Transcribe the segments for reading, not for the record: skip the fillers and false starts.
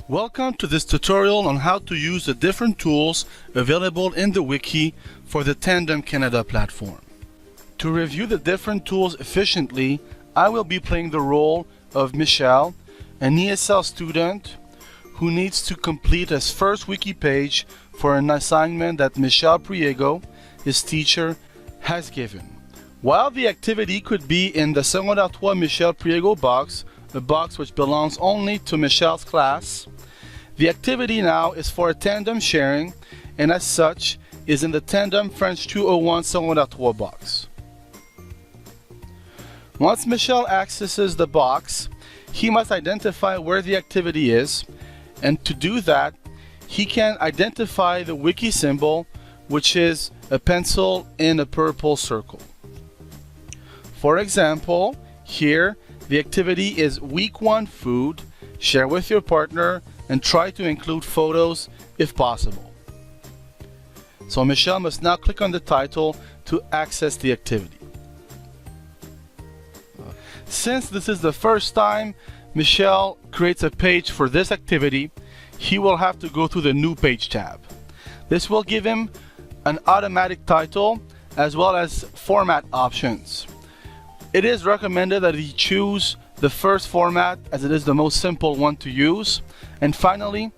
Welcome to this tutorial on how to use the different tools available in the wiki for the Tandem Canada platform. To review the different tools efficiently, I will be playing the role of Michel, an ESL student who needs to complete his first wiki page for an assignment that Michel Priego, his teacher, has given. While the activity could be in the Secondaire 3 Michel Priego box, a box which belongs only to Michel's class, the activity now is for a tandem sharing and as such is in the Tandem French 201 Secondaire 3 box. Once Michel accesses the box, he must identify where the activity is, and to do that, he can identify the wiki symbol, which is a pencil in a purple circle. For example, here the activity is Week 1 Food, share with your partner, and try to include photos if possible. So Michel must now click on the title to access the activity. Since this is the first time Michel creates a page for this activity, he will have to go through the New Page tab. This will give him an automatic title as well as format options. It is recommended that he choose the first format as it is the most simple one to use, and finally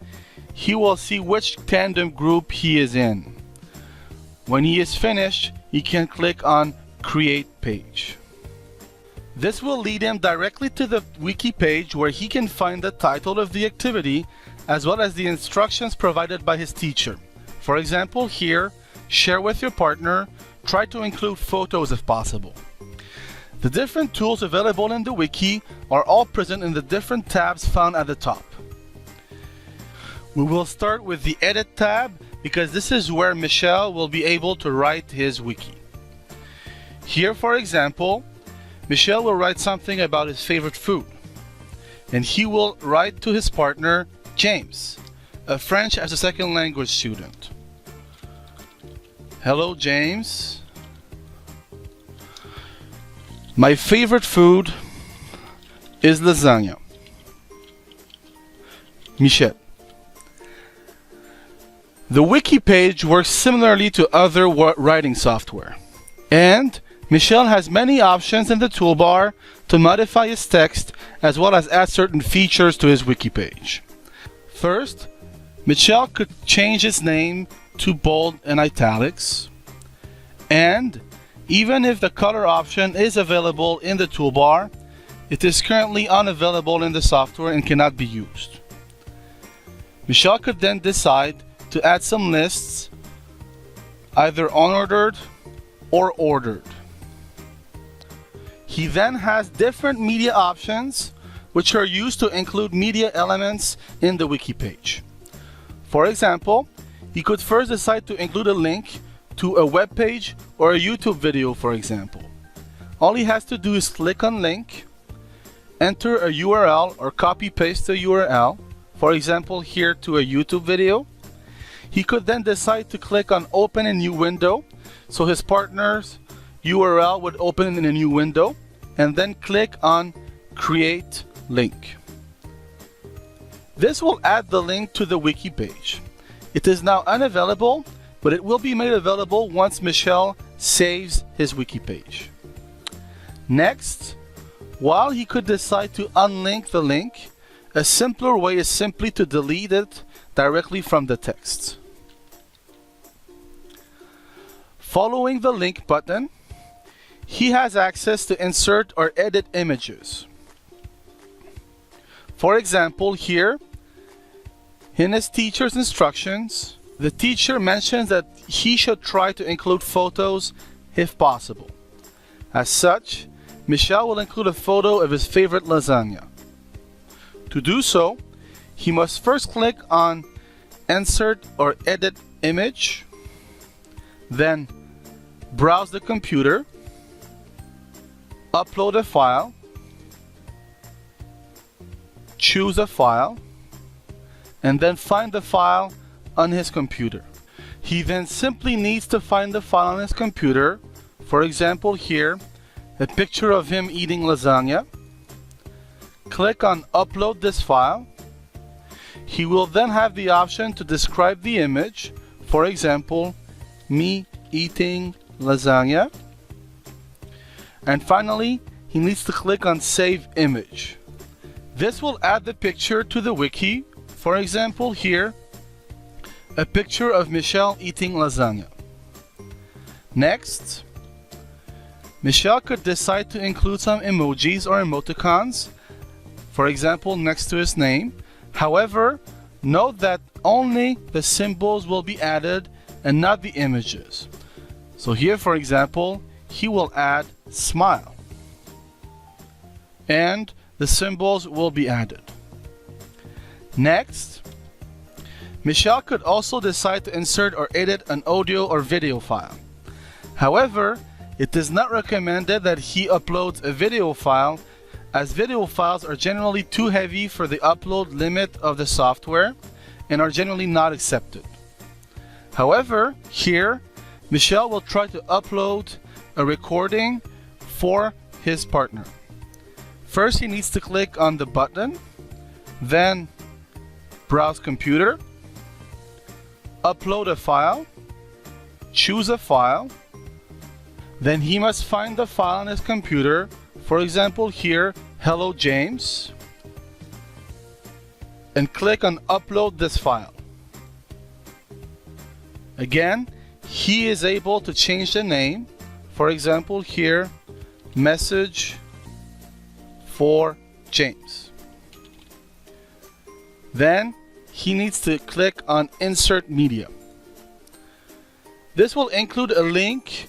he will see which tandem group he is in. When he is finished, he can click on Create Page. This will lead him directly to the wiki page where he can find the title of the activity as well as the instructions provided by his teacher. For example, here, share with your partner, try to include photos if possible. The different tools available in the wiki are all present in the different tabs found at the top. We will start with the Edit tab because this is where Michel will be able to write his wiki. Here, for example, Michel will write something about his favorite food, and he will write to his partner, James, a French as a second language student. Hello, James. My favorite food is lasagna. Michel. The wiki page works similarly to other writing software, and Michel has many options in the toolbar to modify his text as well as add certain features to his wiki page. First, Michel could change his name to bold and italics, and even if the color option is available in the toolbar, it is currently unavailable in the software and cannot be used. Michel could then decide to add some lists, either unordered or ordered. He then has different media options which are used to include media elements in the wiki page. For example, he could first decide to include a link to a web page or a YouTube video, for example. All he has to do is click on link, enter a URL or copy paste the URL, for example here to a YouTube video. He could then decide to click on open a new window, so his partner's URL would open in a new window, and then click on create link. This will add the link to the wiki page. It is now unavailable, but it will be made available once Michel saves his wiki page. Next, while he could decide to unlink the link, a simpler way is simply to delete it directly from the text. Following the link button, he has access to insert or edit images. For example, here, in his teacher's instructions, the teacher mentions that he should try to include photos if possible. As such, Michel will include a photo of his favorite lasagna. To do so, he must first click on Insert or Edit Image, then browse the computer, upload a file, choose a file, and then find the file on his computer. He then simply needs to find the file on his computer, for example here, a picture of him eating lasagna. Click on Upload this file. He will then have the option to describe the image, for example, me eating lasagna. And finally, he needs to click on Save Image. This will add the picture to the wiki. For example, here, a picture of Michelle eating lasagna. Next, Michelle could decide to include some emojis or emoticons, for example, next to his name. However, note that only the symbols will be added and not the images. So here, for example, he will add smile, and the symbols will be added. Next, Michelle could also decide to insert or edit an audio or video file. However, it is not recommended that he uploads a video file, as video files are generally too heavy for the upload limit of the software and are generally not accepted. However, here, Michelle will try to upload a recording for his partner. First, he needs to click on the button, then browse computer, upload a file, choose a file, then he must find the file on his computer, for example here, Hello James, and click on upload this file. Again, he is able to change the name, for example here, message for James. Then he needs to click on insert media. This will include a link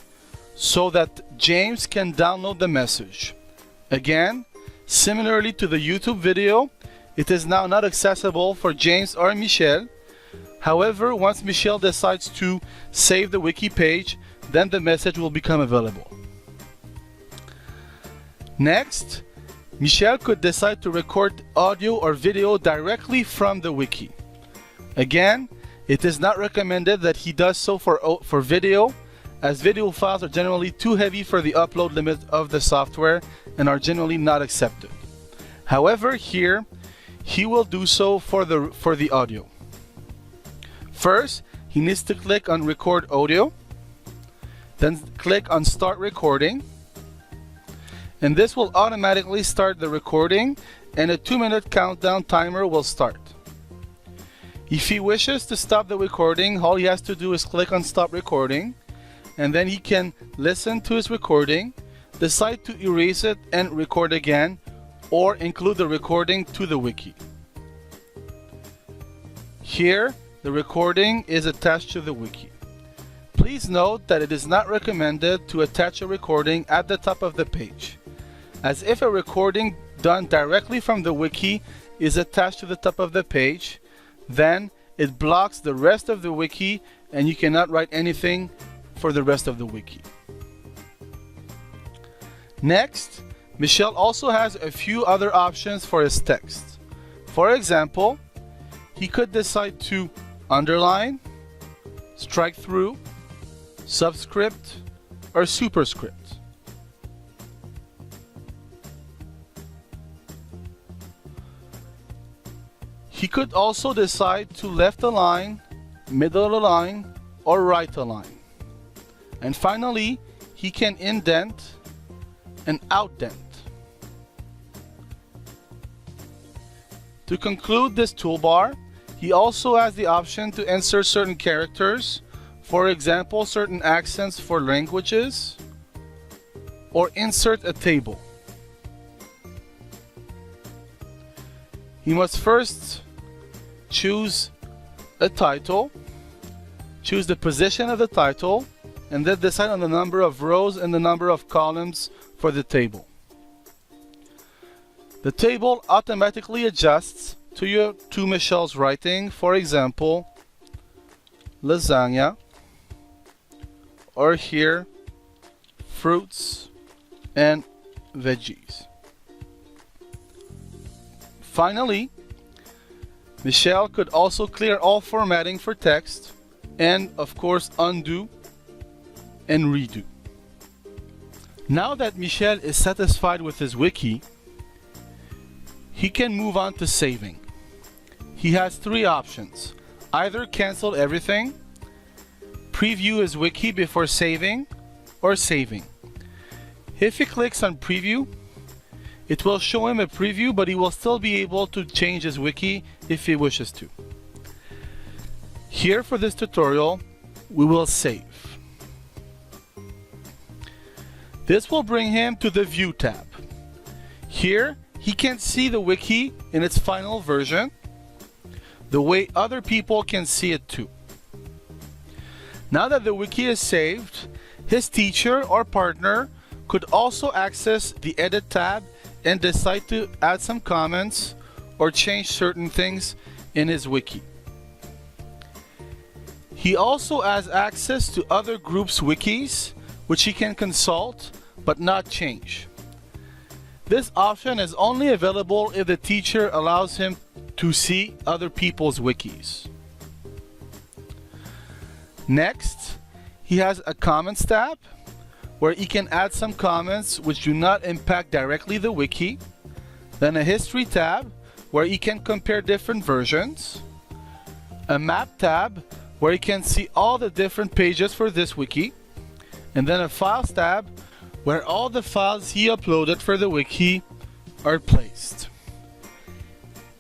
so that James can download the message. Again, similarly to the YouTube video, it is now not accessible for James or Michelle. However, once Michelle decides to save the wiki page, then the message will become available. Next, Michelle could decide to record audio or video directly from the wiki. Again, it is not recommended that he does so for video, as video files are generally too heavy for the upload limit of the software and are generally not accepted. However, here, he will do so for the audio. First, he needs to click on Record Audio, then click on Start Recording, and this will automatically start the recording, and a 2-minute countdown timer will start. If he wishes to stop the recording, all he has to do is click on Stop Recording, and then he can listen to his recording, decide to erase it and record again, or include the recording to the wiki. Here, the recording is attached to the wiki. Please note that it is not recommended to attach a recording at the top of the page, as if a recording done directly from the wiki is attached to the top of the page, then it blocks the rest of the wiki and you cannot write anything for the rest of the wiki. Next, Michelle also has a few other options for his text. For example, he could decide to underline, strike through, subscript, or superscript. He could also decide to left align, middle align, or right align. And finally, he can indent and outdent. To conclude this toolbar, he also has the option to insert certain characters, for example, certain accents for languages, or insert a table. He must first choose a title, choose the position of the title, and then decide on the number of rows and the number of columns for the table. The table automatically adjusts to Michelle's writing, for example, lasagna, or here, fruits and veggies. Finally, Michelle could also clear all formatting for text and, of course, undo and redo. Now that Michelle is satisfied with his wiki, he can move on to saving. he has three options: either cancel everything, preview his wiki before saving, or saving. If he clicks on preview, it will show him a preview, but he will still be able to change his wiki if he wishes to. Here for this tutorial, we will save. This will bring him to the View tab. Here, he can see the wiki in its final version, the way other people can see it too. Now that the wiki is saved, his teacher or partner could also access the Edit tab and decide to add some comments or change certain things in his wiki. He also has access to other groups' wikis, which he can consult but not change. This option is only available if the teacher allows him to see other people's wikis. Next, he has a Comments tab where he can add some comments which do not impact directly the wiki. Then a History tab where he can compare different versions. A Map tab where he can see all the different pages for this wiki. And then a Files tab where all the files he uploaded for the wiki are placed.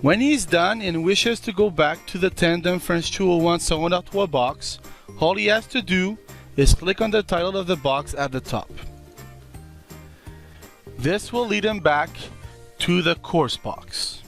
When he's done and wishes to go back to the Tandem French 201 Secondaire box, all he has to do is click on the title of the box at the top. This will lead him back to the course box.